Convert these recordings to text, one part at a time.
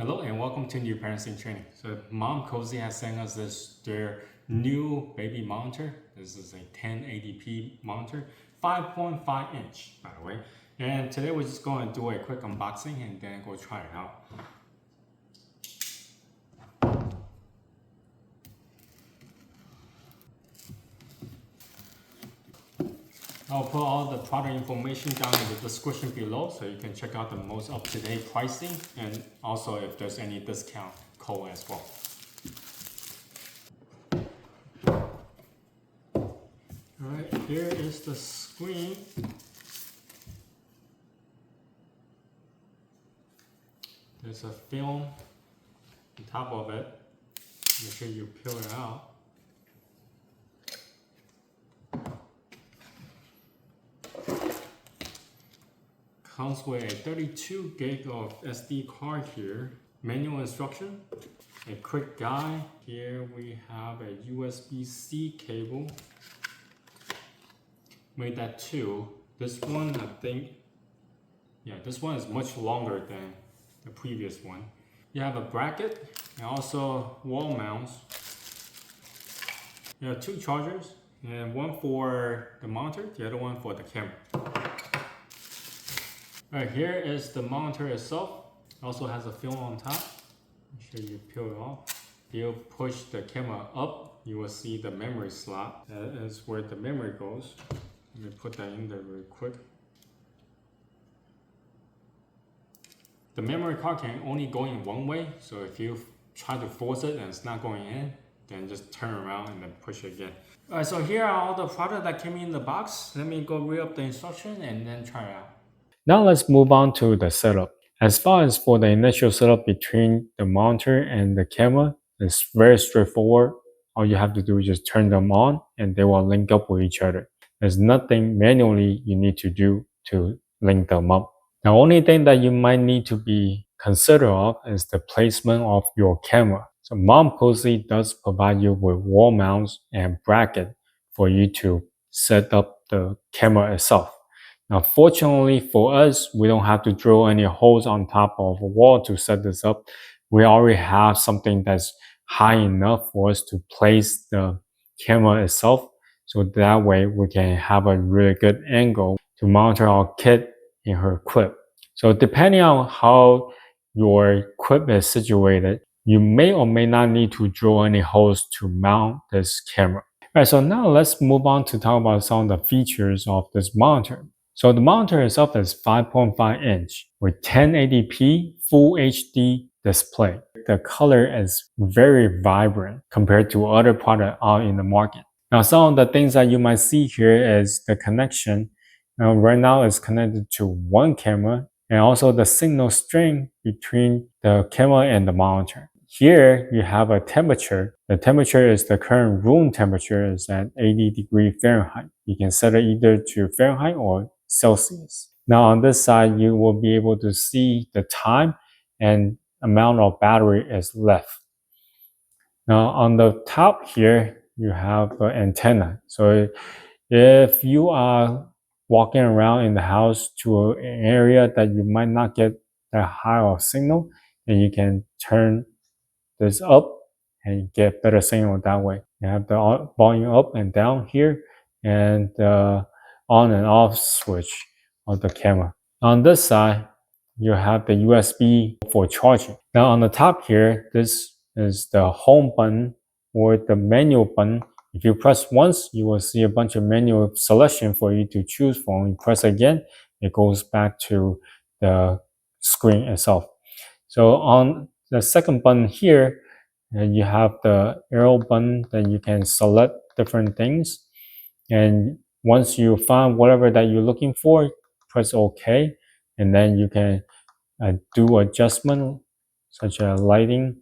Hello and welcome to New Parenting Training. So Momcozy has sent us their new baby monitor. This is a 1080p monitor, 5.5 inch by the way. And today we're just going to do a quick unboxing and then go try it out. I'll put all the product information down in the description below so you can check out the most up-to-date pricing and also if there's any discount code as well. Alright, here is the screen. There's a film on top of it. Make sure you peel it out. Comes with a 32 gig of SD card here. Manual instruction, a quick guide. Here we have a USB-C cable. Made that too. This one, I think, this one is much longer than the previous one. You have a bracket and also wall mounts. You have two chargers, and one for the monitor, the other one for the camera. Alright, here is the monitor itself. It also has a film on top. Make sure you peel it off. If you push the camera up, you will see the memory slot. That is where the memory goes. Let me put that in there real quick. The memory card can only go in one way, so if you try to force it and it's not going in, then just turn around and then push it again. Alright, so here are all the products that came in the box. Let me go read up the instruction and then try it out. Now let's move on to the setup. As far as for the initial setup between the monitor and the camera, it's very straightforward. All you have to do is just turn them on and they will link up with each other. There's nothing manually you need to do to link them up. The only thing that you might need to be considerate of is the placement of your camera. So Momcozy does provide you with wall mounts and bracket for you to set up the camera itself. Now, fortunately for us, we don't have to drill any holes on top of a wall to set this up. We already have something that's high enough for us to place the camera itself. So that way we can have a really good angle to monitor our kid in her crib. So depending on how your crib is situated, you may or may not need to drill any holes to mount this camera. All right, so now let's move on to talk about some of the features of this monitor. So the monitor itself is 5.5 inch with 1080p Full HD display. The color is very vibrant compared to other products out in the market. Now, some of the things that you might see here is the connection. Now, right now it's connected to one camera and also the signal string between the camera and the monitor. Here you have a temperature. The temperature is the current room temperature is at 80 degrees Fahrenheit. You can set it either to Fahrenheit or Celsius. Now on this side, you will be able to see the time and amount of battery is left. Now on the top here, you have an antenna. So if you are walking around in the house to an area that you might not get that high of signal, then you can turn this up and get better signal that way. You have the volume up and down here and the on and off switch of the camera. On this side, you have the USB for charging. Now on the top here, this is the home button or the menu button. If you press once, you will see a bunch of menu selection for you to choose from. You press again, it goes back to the screen itself. So on the second button here, you have the arrow button that you can select different things. And once you find whatever that you're looking for, press OK. And then you can do adjustment such as lighting,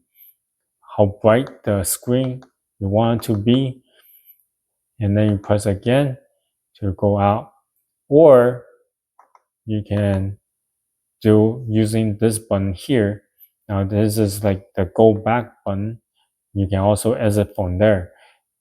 how bright the screen you want it to be. And then you press again to go out. Or you can do using this button here. Now this is like the go back button. You can also exit from there.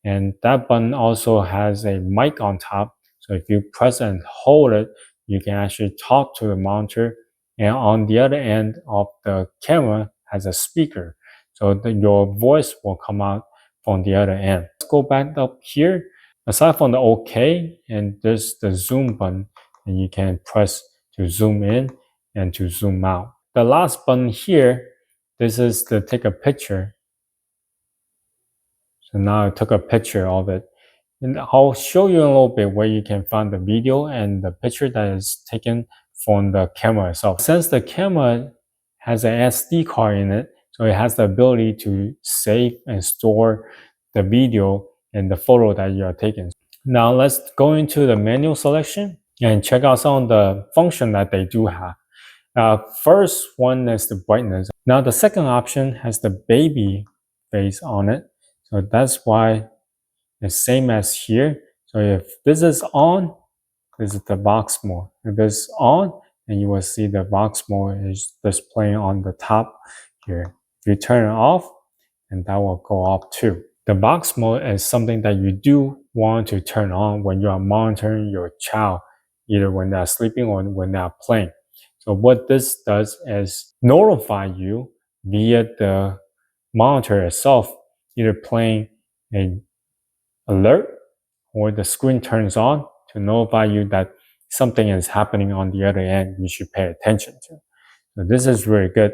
And that button also has a mic on top. So if you press and hold it, you can actually talk to the monitor. And on the other end of the camera, has a speaker. So your voice will come out from the other end. Let's go back up here. Aside from the OK, and there's the zoom button, and you can press to zoom in and to zoom out. The last button here, this is to take a picture. So now I took a picture of it. And I'll show you a little bit where you can find the video and the picture that is taken from the camera itself. Since the camera has an SD card in it, so it has the ability to save and store the video and the photo that you are taking. Now let's go into the menu selection and check out some of the function that they do have. First one is the brightness. Now the second option has the baby face on it. So that's why it's same as here. So if this is on, this is the box mode. If it's on, then you will see the box mode is displaying on the top here. If you turn it off, then that will go off too. The box mode is something that you do want to turn on when you are monitoring your child, either when they're sleeping or when they're playing. So what this does is notify you via the monitor itself, either playing an alert or the screen turns on to notify you that something is happening on the other end you should pay attention to. So this is really good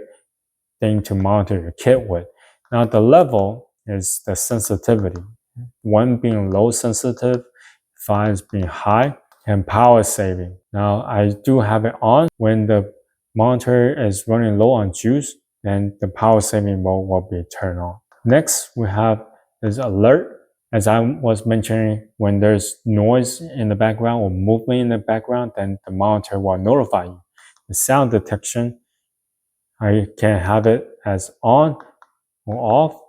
thing to monitor your kid with. Now the level is the sensitivity. 1 being low sensitive, 5 being high, and power saving. Now I do have it on. When the monitor is running low on juice, then the power saving mode will be turned on. Next, we have this alert. As I was mentioning, when there's noise in the background or movement in the background, then the monitor will notify you. The sound detection, I can have it as on or off.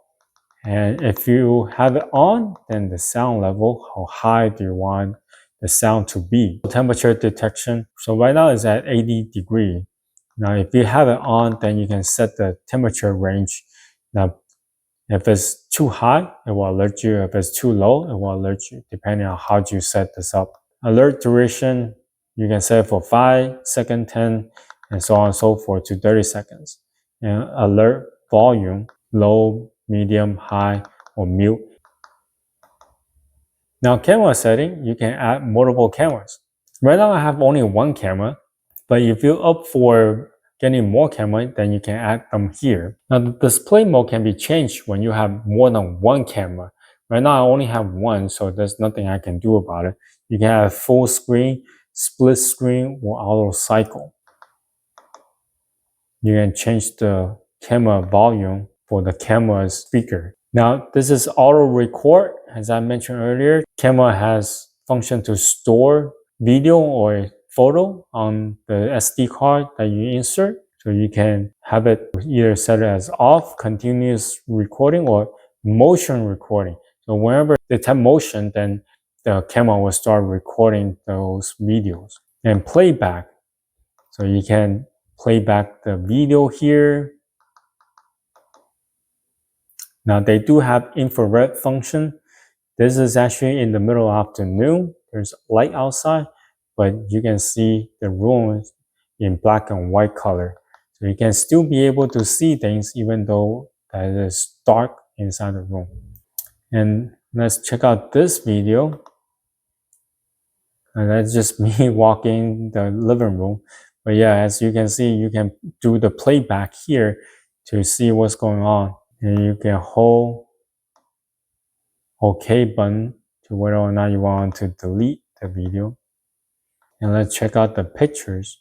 And if you have it on, then the sound level, how high do you want the sound to be? Temperature detection. So right now it's at 80 degrees. Now, if you have it on, then you can set the temperature range. Now, if it's too high, it will alert you. If it's too low, it will alert you, depending on how you set this up. Alert duration, you can set it for 5 seconds, 10, and so on and so forth to 30 seconds. And alert volume, low, medium, high, or mute. Now, camera setting, you can add multiple cameras. Right now, I have only one camera, but if you're up for getting more camera, then you can add them here. Now, the display mode can be changed when you have more than one camera. Right now, I only have one, so there's nothing I can do about it. You can have full screen, split screen, or auto cycle. You can change the camera volume for the camera's speaker. Now, this is auto record. As I mentioned earlier, camera has function to store video or photo on the SD card that you insert. So you can have it either set it as off, continuous recording, or motion recording. So whenever they detect motion, then the camera will start recording those videos. And playback. So you can play back the video here. Now they do have infrared function. This is actually in the middle of afternoon. There's light outside, but you can see the room in black and white color. So you can still be able to see things even though it is dark inside the room. And let's check out this video. And that's just me walking the living room. But yeah, as you can see, you can do the playback here to see what's going on. And you can hold OK button to whether or not you want to delete the video. And let's check out the pictures.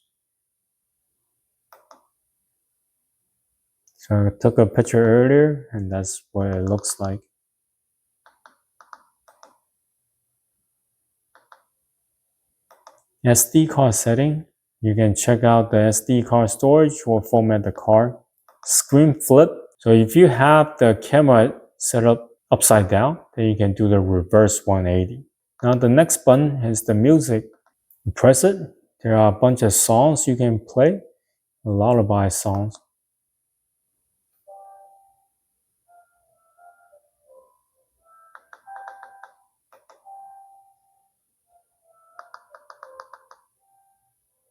So I took a picture earlier, and that's what it looks like. SD card setting. You can check out the SD card storage or format the card. Screen flip. So if you have the camera set up upside down, then you can do the reverse 180. Now the next button is the music. You press it. There are a bunch of songs you can play. A lullaby songs.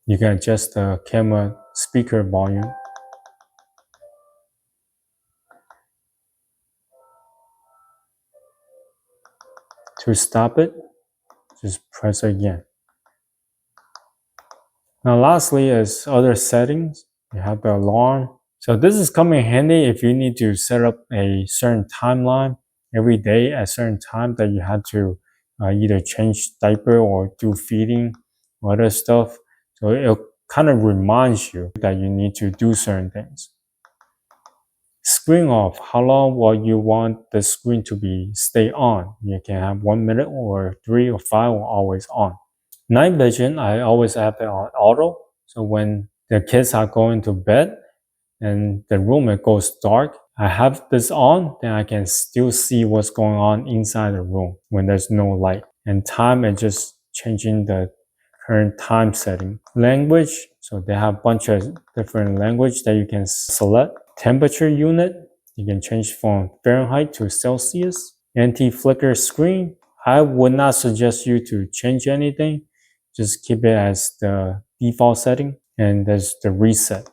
You can adjust the camera speaker volume. To stop it, just press again. Now lastly is other settings. You have the alarm. So this is coming handy if you need to set up a certain timeline every day at a certain time that you have to either change diaper or do feeding or other stuff. So it kind of reminds you that you need to do certain things. Screen off. How long will you want the screen to be stay on? You can have 1 minute or 3 or 5 or always on. Night vision, I always have it on auto. So when the kids are going to bed and the room it goes dark, I have this on, then I can still see what's going on inside the room when there's no light. And time is just changing the current time setting. Language, so they have a bunch of different language that you can select. Temperature unit, you can change from Fahrenheit to Celsius. Anti-flicker screen, I would not suggest you to change anything. Just keep it as the default setting. And there's the reset.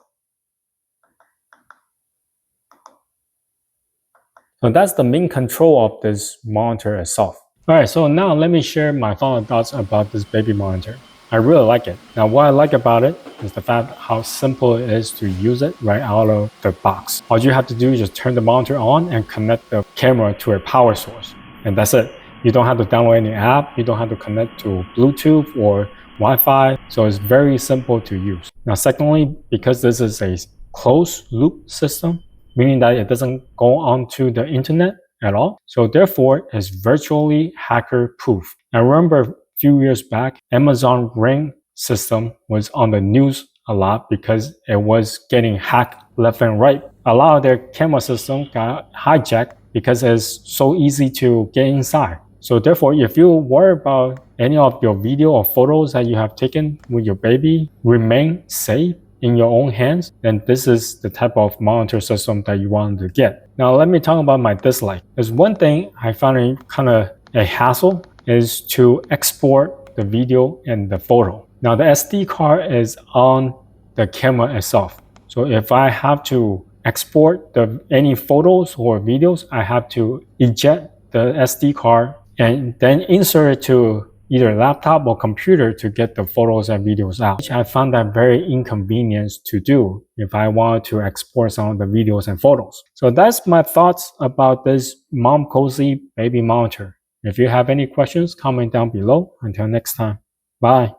So that's the main control of this monitor itself. Alright, so now let me share my final thoughts about this baby monitor. I really like it. Now what I like about it is the fact how simple it is to use it right out of the box. All you have to do is just turn the monitor on and connect the camera to a power source. And that's it. You don't have to download any app. You don't have to connect to Bluetooth or Wi-Fi. So it's very simple to use. Now secondly, because this is a closed loop system, meaning that it doesn't go onto the internet at all. So therefore, it's virtually hacker proof. I remember a few years back, Amazon Ring system was on the news a lot because it was getting hacked left and right. A lot of their camera system got hijacked because it's so easy to get inside. So therefore, if you worry about any of your video or photos that you have taken with your baby remain safe in your own hands, then this is the type of monitor system that you want to get. Now let me talk about my dislike. There's one thing I found it kind of a hassle is to export the video and the photo. Now the SD card is on the camera itself. So if I have to export any photos or videos, I have to eject the SD card and then insert it to either laptop or computer to get the photos and videos out, which I found that very inconvenient to do if I wanted to export some of the videos and photos. So that's my thoughts about this Momcozy baby monitor. If you have any questions, comment down below. Until next time, bye.